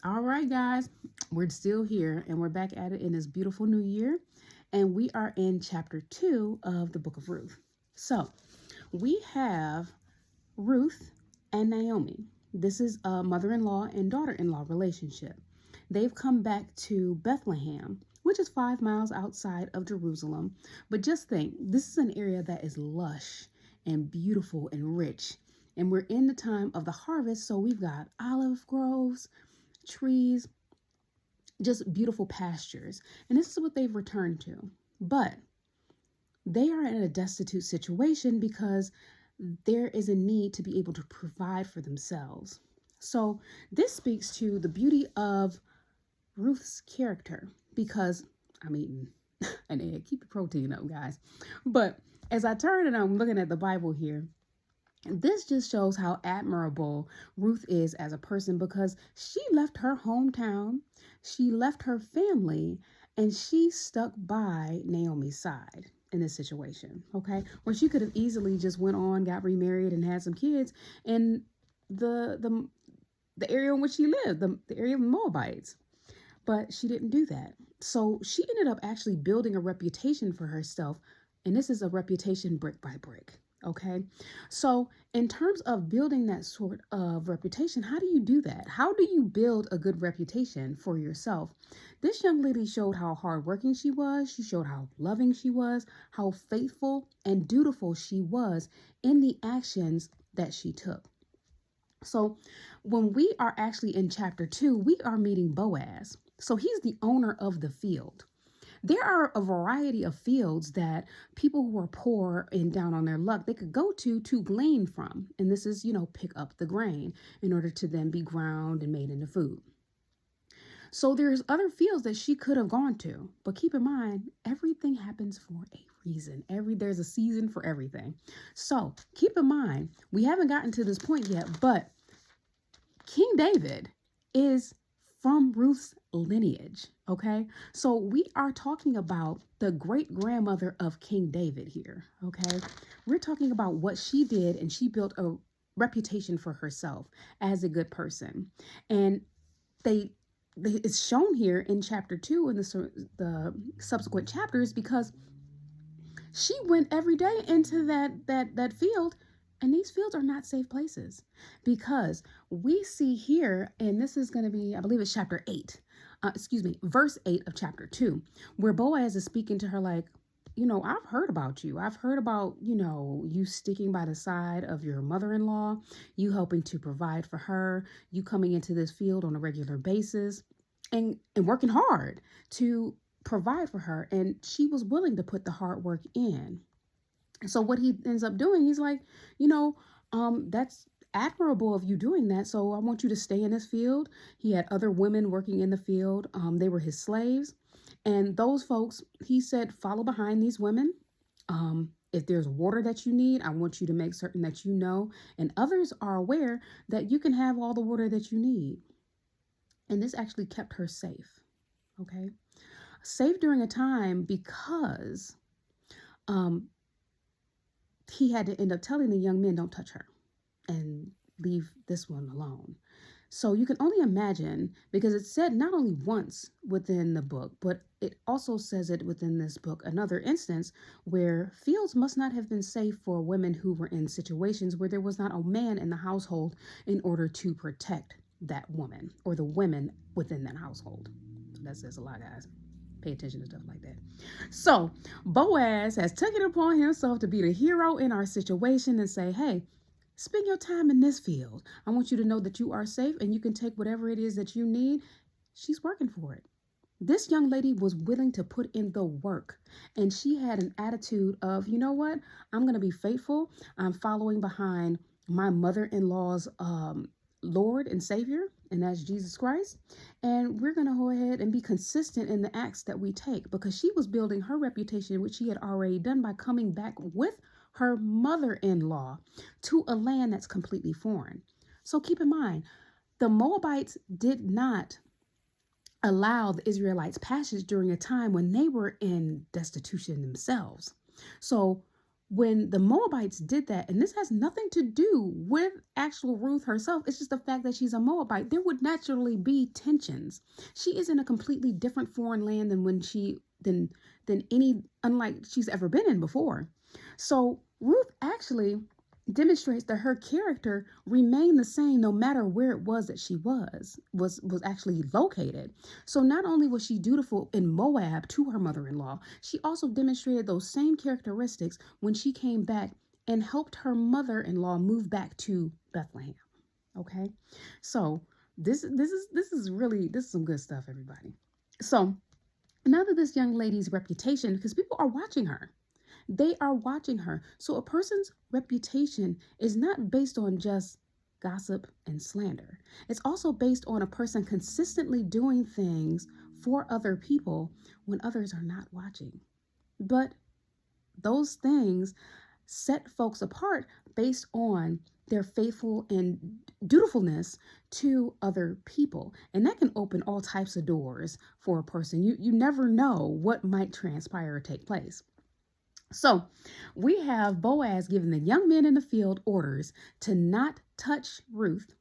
All right, guys, we're still here and we're back at it in this beautiful new year. And we are in chapter 2 of the book of Ruth. So we have Ruth and Naomi. This is a mother in law and daughter in law relationship. They've come back to Bethlehem, which is 5 miles outside of Jerusalem. But just think, this is an area that is lush and beautiful and rich. And we're in the time of the harvest, so we've got olive groves, trees, just beautiful pastures. And this is what they've returned to. But they are in a destitute situation because there is a need to be able to provide for themselves. So this speaks to the beauty of Ruth's character because I'm eating an egg. Keep the protein up, guys. But as I turn and I'm looking at the Bible here, this just shows how admirable Ruth is as a person because she left her hometown, she left her family, and she stuck by Naomi's side in this situation, okay? Where she could have easily just went on, got remarried, and had some kids in the area in which she lived, the area of the Moabites. But she didn't do that. So she ended up actually building a reputation for herself, and this is a reputation brick by brick. Okay, so in terms of building that sort of reputation, how do you do that? How do you build a good reputation for yourself? This young lady showed how hardworking she was. She showed how loving she was, how faithful and dutiful she was in the actions that she took. So when we are actually in chapter 2, we are meeting Boaz. So he's the owner of the field. There are a variety of fields that people who are poor and down on their luck, they could go to glean from. And this is, pick up the grain in order to then be ground and made into food. So there's other fields that she could have gone to. But keep in mind, everything happens for a reason. There's a season for everything. So keep in mind, we haven't gotten to this point yet, but King David is from Ruth's lineage, okay? So we are talking about the great-grandmother of King David here, okay? We're talking about what she did, and she built a reputation for herself as a good person. And it's shown here in chapter 2 in the subsequent chapters because she went every day into that field. And these fields are not safe places because we see here, and this is going to be, I believe it's chapter 8, verse 8 of chapter 2, where Boaz is speaking to her like, I've heard about you. I've heard about, you sticking by the side of your mother-in-law, you helping to provide for her, you coming into this field on a regular basis and working hard to provide for her. And she was willing to put the hard work in. So what he ends up doing, he's like, that's admirable of you doing that. So I want you to stay in this field. He had other women working in the field. They were his slaves. And those folks, he said, follow behind these women. If there's water that you need, I want you to make certain that you know. And others are aware that you can have all the water that you need. And this actually kept her safe. Okay. Safe during a time because he had to end up telling the young men, don't touch her and leave this one alone. So you can only imagine, because it's said not only once within the book, but it also says it within this book, another instance where fields must not have been safe for women who were in situations where there was not a man in the household in order to protect that woman or the women within that household. So that says a lot, guys. Pay attention to stuff like that. So Boaz has taken it upon himself to be the hero in our situation and say, hey, spend your time in this field. I want you to know that you are safe and you can take whatever it is that you need. She's working for it. This young lady was willing to put in the work, and she had an attitude of, you know what? I'm going to be faithful. I'm following behind my mother-in-law's Lord and Savior, and that's Jesus Christ. And we're going to go ahead and be consistent in the acts that we take, because she was building her reputation, which she had already done by coming back with her mother-in-law to a land that's completely foreign. So keep in mind, the Moabites did not allow the Israelites passage during a time when they were in destitution themselves. So when the Moabites did that, and this has nothing to do with actual Ruth herself, it's just the fact that she's a Moabite, there would naturally be tensions. She is in a completely different foreign land than any unlike she's ever been in before. So Ruth actually demonstrates that her character remained the same no matter where it was that she was actually located. So not only was she dutiful in Moab to her mother-in-law, she also demonstrated those same characteristics when she came back and helped her mother-in-law move back to Bethlehem. Okay, so this is some good stuff, everybody. So now that this young lady's reputation, because people are watching her, they are watching her. So a person's reputation is not based on just gossip and slander. It's also based on a person consistently doing things for other people when others are not watching. But those things set folks apart based on their faithful and dutifulness to other people. And that can open all types of doors for a person. You never know what might transpire or take place. So we have Boaz giving the young men in the field orders to not touch Ruth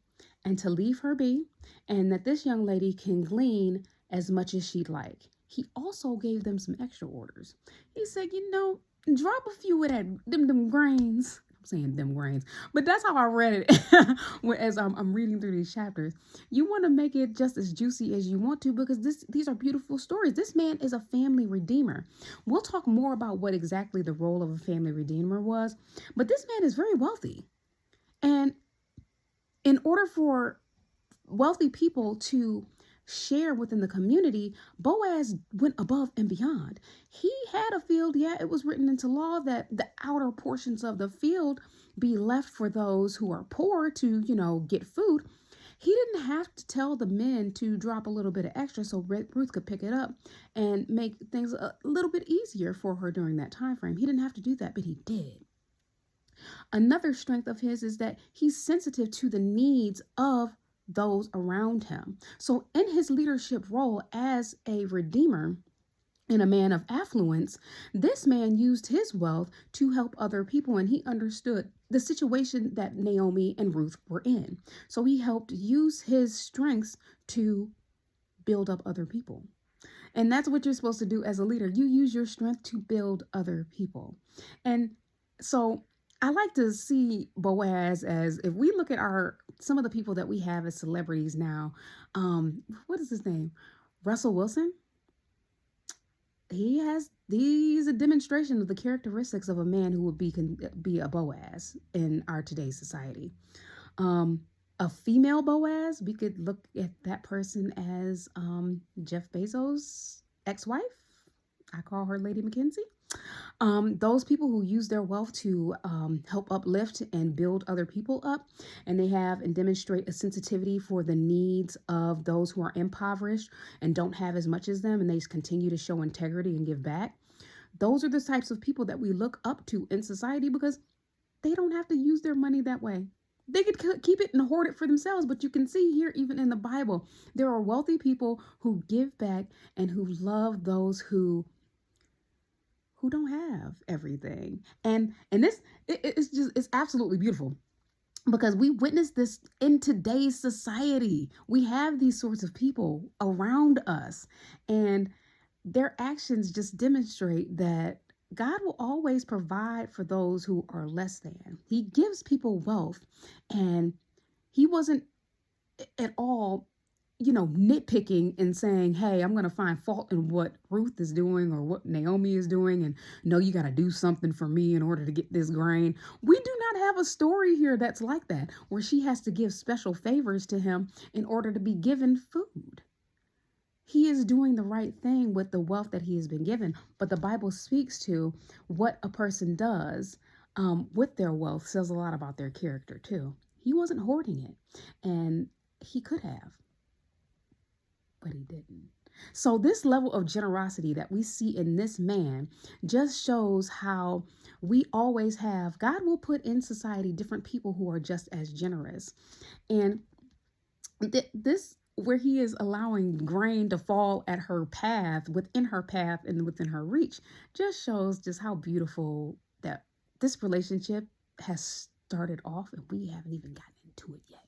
and to leave her be, and that this young lady can glean as much as she'd like. He also gave them some extra orders. He said, drop a few of them grains. I'm saying them grains, but that's how I read it as I'm reading through these chapters. You want to make it just as juicy as you want to, because these are beautiful stories. This man is a family redeemer. We'll talk more about what exactly the role of a family redeemer was, but this man is very wealthy. And in order for wealthy people to share within the community, Boaz went above and beyond. He had a field. Yeah, it was written into law that the outer portions of the field be left for those who are poor to, get food. He didn't have to tell the men to drop a little bit of extra so Ruth could pick it up and make things a little bit easier for her during that time frame. He didn't have to do that, but he did. Another strength of his is that he's sensitive to the needs of those around him. So in his leadership role as a redeemer and a man of affluence, this man used his wealth to help other people, and he understood the situation that Naomi and Ruth were in. So he helped use his strengths to build up other people. And that's what you're supposed to do as a leader. You use your strength to build other people. And so I like to see Boaz as, if we look at some of the people that we have as celebrities now, what is his name? Russell Wilson. He's a demonstration of the characteristics of a man who would be a Boaz in our today's society. A female Boaz, we could look at that person as Jeff Bezos' ex-wife. I call her Lady Mackenzie. Those people who use their wealth to help uplift and build other people up, and they have and demonstrate a sensitivity for the needs of those who are impoverished and don't have as much as them, and they continue to show integrity and give back. Those are the types of people that we look up to in society, because they don't have to use their money that way. They could keep it and hoard it for themselves, but you can see here, even in the Bible, there are wealthy people who give back and who love those who don't have everything. And it's absolutely beautiful, because we witness this in today's society. We have these sorts of people around us, and their actions just demonstrate that God will always provide for those who are less than. He gives people wealth, and he wasn't at all nitpicking and saying, hey, I'm going to find fault in what Ruth is doing or what Naomi is doing, and no, you got to do something for me in order to get this grain. We do not have a story here that's like that, where she has to give special favors to him in order to be given food. He is doing the right thing with the wealth that he has been given, but the Bible speaks to what a person does with their wealth, says a lot about their character too. He wasn't hoarding it, and he could have, but he didn't. So this level of generosity that we see in this man just shows how we always have, God will put in society different people who are just as generous. And this, where he is allowing grain to fall at her path, within her path and within her reach, just shows just how beautiful that this relationship has started off and we haven't even gotten into it yet.